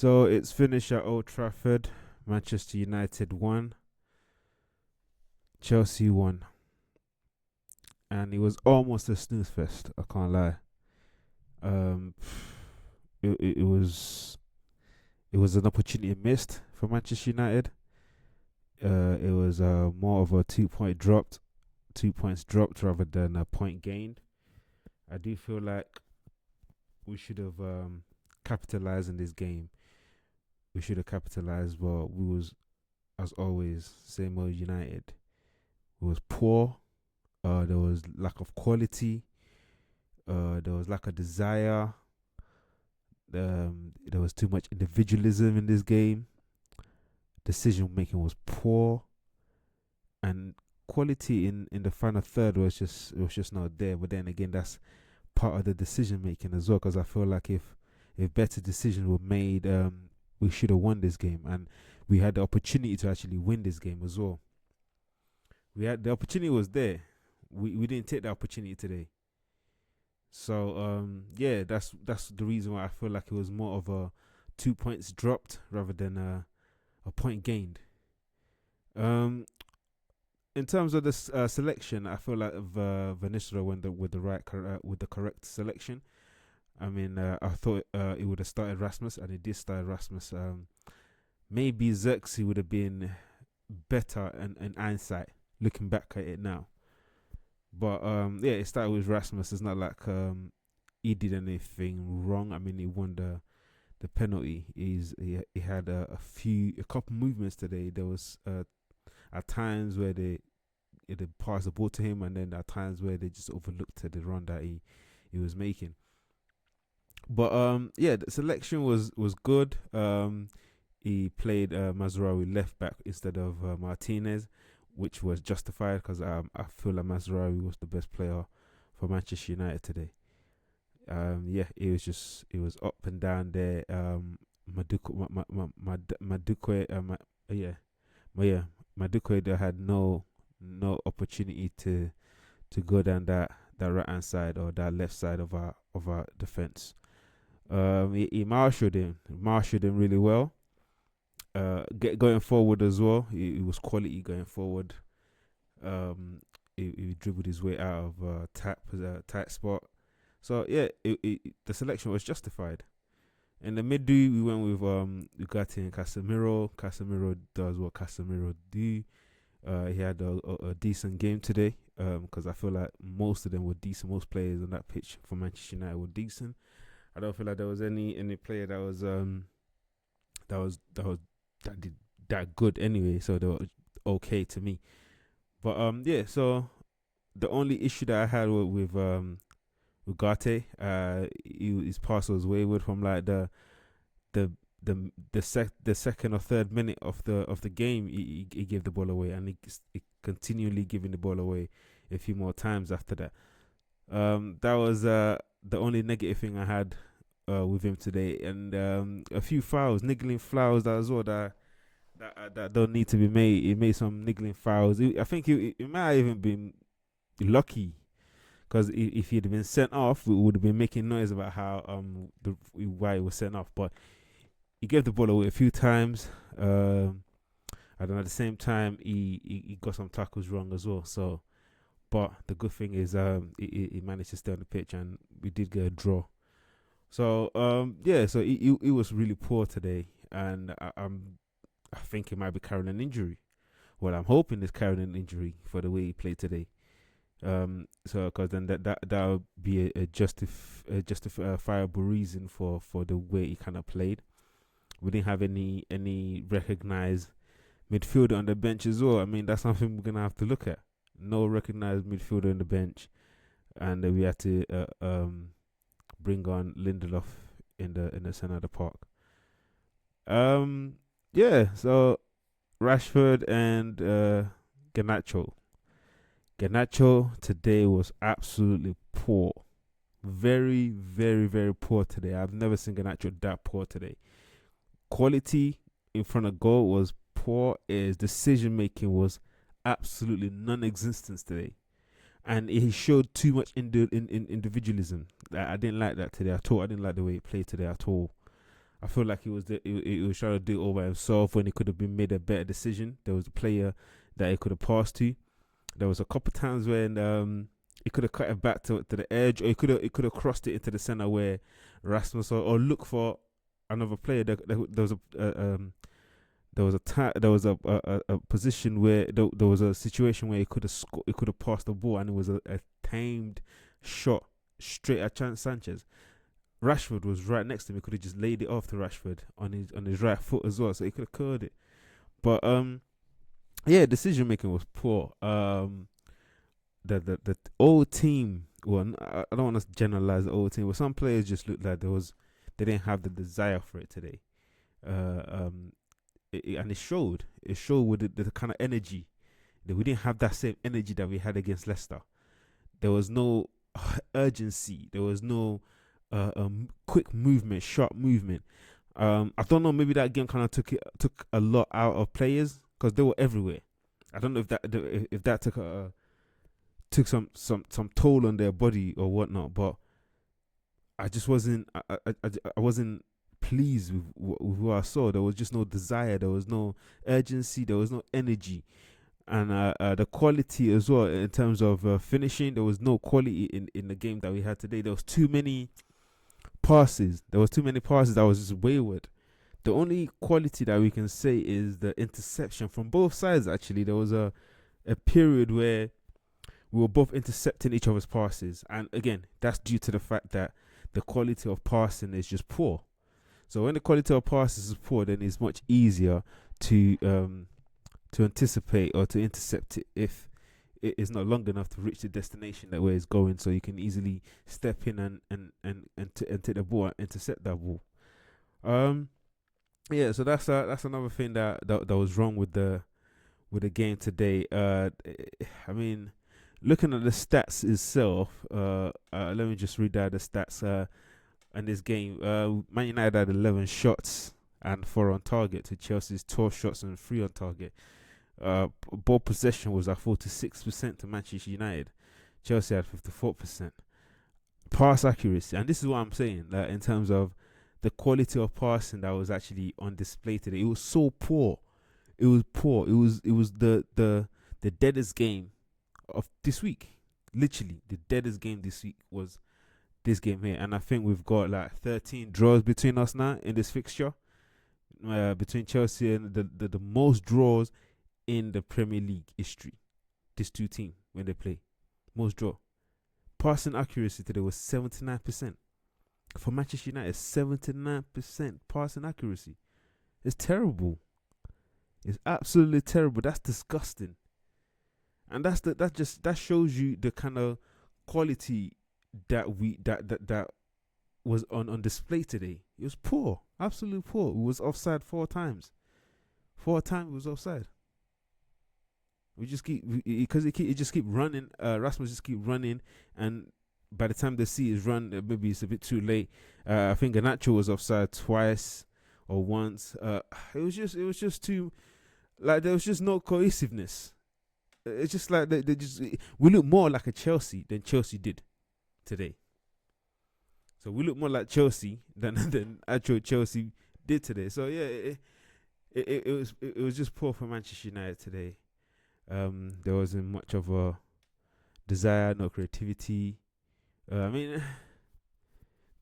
So it's finished at Old Trafford. Manchester United won, Chelsea won, and it was almost a snooze fest. I can't lie. Um, it was an opportunity missed for Manchester United. It was more of a 2 point dropped, 2 points dropped rather than a point gained. I do feel like we should have capitalized in this game. We should have capitalized, but we was, as always, same old United. It was poor. There was lack of quality. There was lack of desire. There was too much individualism in this game. Decision making was poor, and quality in the final third was just not there. But then again, that's part of the decision making as well. Because I feel like if better decisions were made, we should have won this game, and we had the opportunity to actually win this game as well. We had the opportunity was there. We didn't take the opportunity today. So yeah, that's the reason why I feel like it was more of a 2 points dropped rather than a point gained. Um, in terms of this selection, I feel like Vanessa went with the correct selection. I mean, I thought it would have started Rasmus, and it did start Rasmus. Maybe Xerxes would have been better in hindsight, looking back at it now. But yeah, it started with Rasmus. It's not like he did anything wrong. I mean, he won the penalty. He had a couple movements today. There was at times where they passed the ball to him, and then at times where they just overlooked the run that he was making. But yeah, the selection was good. He played Mazraoui left back instead of Martinez, which was justified because I feel like Mazraoui was the best player for Manchester United today. Yeah, it was up and down there. Maduke, yeah, yeah, Maduke had no opportunity to go down that right hand side or that left side of our defense. He marshaled him really well. Going forward as well, it was quality going forward. He dribbled his way out of tight spot. So yeah, the selection was justified. In the middle, we went with Ugarte and Casemiro. Casemiro does what Casemiro do. He had a decent game today. Because I feel like most of them were decent. Most players on that pitch for Manchester United were decent. I don't feel like there was any player that did that good anyway. So they were okay to me. But yeah. So the only issue that I had with Garte, his pass was wayward from like the the second or third minute of the game. He gave the ball away, and he continually giving the ball away a few more times after that. That was the only negative thing I had with him today, and a few fouls, niggling fouls that as well that don't need to be made. He made some niggling fouls. I think it might have even been lucky because if he'd been sent off, we would have been making noise about how why he was sent off. But he gave the ball away a few times. And at the same time, he got some tackles wrong as well. So, but the good thing is, he managed to stay on the pitch, and we did get a draw. So, yeah. So he was really poor today, and I think he might be carrying an injury. Well, I'm hoping he's carrying an injury for the way he played today. So because then that would be a justifiable reason for the way he kind of played. We didn't have any recognized midfielder on the bench as well. I mean, that's something we're gonna have to look at. No recognized midfielder on the bench, and we had to bring on Lindelof in the center of the park. Yeah. So Rashford and Garnacho. Garnacho today was absolutely poor. Very, very, very poor today. I've never seen Garnacho that poor today. Quality in front of goal was poor. His decision making was absolutely non-existent today, and he showed too much individualism. I didn't like that today at all. I didn't like the way he played today at all. I feel like he was trying to do it all by himself when he could have been made a better decision. There was a player that he could have passed to. There was a couple times when he could have cut it back to the edge, or he could have crossed it into the center where Rasmus or look for another player. There was a position where there was a situation where he could have passed the ball, and it was a tamed shot straight at Sanchez. Rashford was right next to him. He could have just laid it off to Rashford on his right foot as well, so he could have curled it. But yeah, decision making was poor. The old team. Well, I don't want to generalize the old team, but some players just looked like they didn't have the desire for it today. And it showed. It showed with the kind of energy that we didn't have that same energy that we had against Leicester. There was no urgency. There was no quick movement, sharp movement. I don't know. Maybe that game kind of took a lot out of players because they were everywhere. I don't know if that took some toll on their body or whatnot. But I just wasn't. I wasn't pleased with what I saw. There was just no desire. There was no urgency. There was no energy. And the quality as well in terms of finishing, there was no quality in the game that we had today. There was too many passes. There was too many passes that was just wayward. The only quality that we can say is the interception from both sides. Actually, there was a period where we were both intercepting each other's passes, and again, that's due to the fact that the quality of passing is just poor. So when the quality of passes is poor, then it's much easier to anticipate or to intercept it if it is not long enough to reach the destination that where it's going, so you can easily step in and take the ball and intercept that ball. Yeah, so that's another thing that was wrong with the game today. I mean, looking at the stats itself, let me just read out the stats in this game. Man United had 11 shots and 4 on target to Chelsea's 12 shots and 3 on target. Ball possession was at 46% to Manchester United. Chelsea had 54%. Pass accuracy, and this is what I'm saying, that in terms of the quality of passing that was actually on display today, it was so poor. It was poor. It was the deadest game of this week. Literally, the deadest game this week was this game here, and I think we've got like 13 draws between us now in this fixture. Between Chelsea and the most draws in the Premier League history. These two teams when they play, most draw. Passing accuracy today was 79%. For Manchester United, 79% passing accuracy. It's terrible. It's absolutely terrible. That's disgusting. And that shows you the kind of quality that was on display today. It was poor, absolutely poor. It was offside 4 times. 4 times it was offside. We just it just keep running. Rasmus just keep running, and by the time they see his run, maybe it's a bit too late. I think Garnacho was offside twice or once. It was just too, like, there was just no cohesiveness. It's just like we look more like a Chelsea than Chelsea did today. So we look more like Chelsea than actual Chelsea did today. So yeah, it was just poor for Manchester United today. There wasn't much of a desire, no creativity. I mean,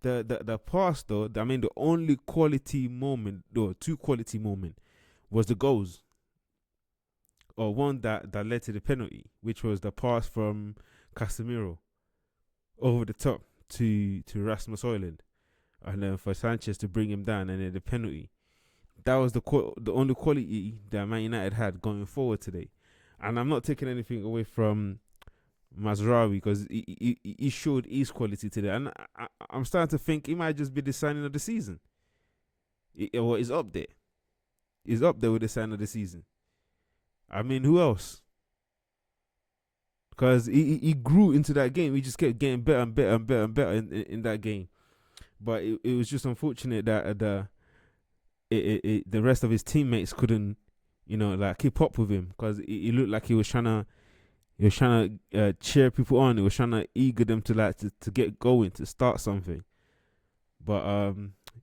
the pass though. I mean, the only quality moment, or 2 quality moment, was the goals. Or one that led to the penalty, which was the pass from Casemiro over the top to Rasmus Højlund, and then for Sanchez to bring him down, and then the penalty. That was the only quality that Man United had going forward today. And I'm not taking anything away from Mazraoui, because he showed his quality today. And I'm starting to think he might just be the signing of the season. He's up there. He's up there with the signing of the season. I mean, who else? Because he grew into that game. He just kept getting better and better and better and better in that game. But it was just unfortunate that the rest of his teammates couldn't, keep up with him, because he looked like he was trying to cheer people on. He was trying to eager them to get going, to start something. But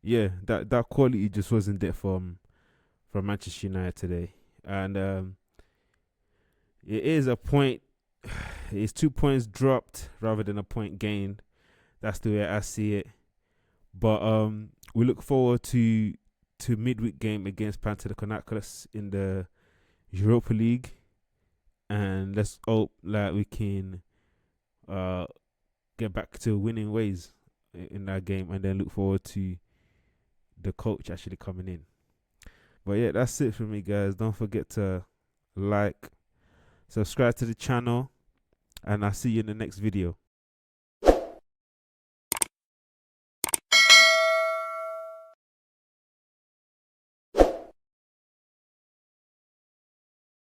yeah, that quality just wasn't there from Manchester United today, and it is a point. It's 2 points dropped rather than a point gained. That's the way I see it. But we look forward to midweek game against Panathinaikos in the Europa League, and let's hope that we can uh get back to winning ways in that game, and then look forward to the coach actually coming in. But yeah, that's it for me, guys. Don't forget to like, subscribe to the channel, and I'll see you in the next video.